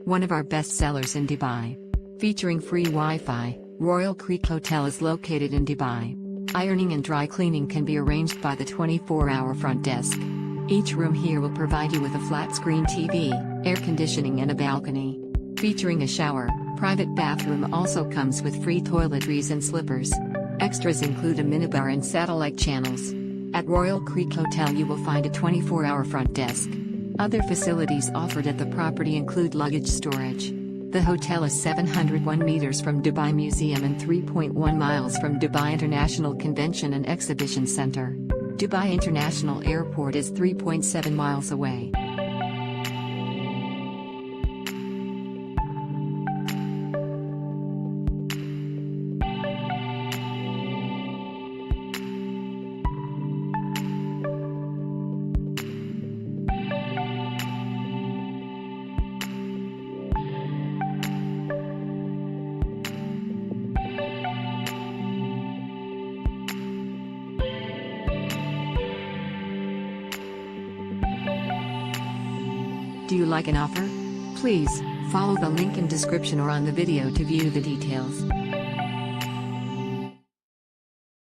one of our best sellers in Dubai. Featuring free Wi-Fi, Royal Creek Hotel is located in Dubai. Ironing and dry cleaning can be arranged by the 24-hour front desk. Each room here will provide you with a flat-screen TV, air conditioning and a balcony. Featuring a shower, private bathroom also comes with free toiletries and slippers. Extras include a minibar and satellite channels. At Royal Creek Hotel you will find a 24-hour front desk. Other facilities offered at the property include luggage storage. The hotel is 701 meters from Dubai Museum and 3.1 miles from Dubai International Convention and Exhibition Center. Dubai International Airport is 3.7 miles away. Do you like an offer? Please, follow the link in description or on the video to view the details.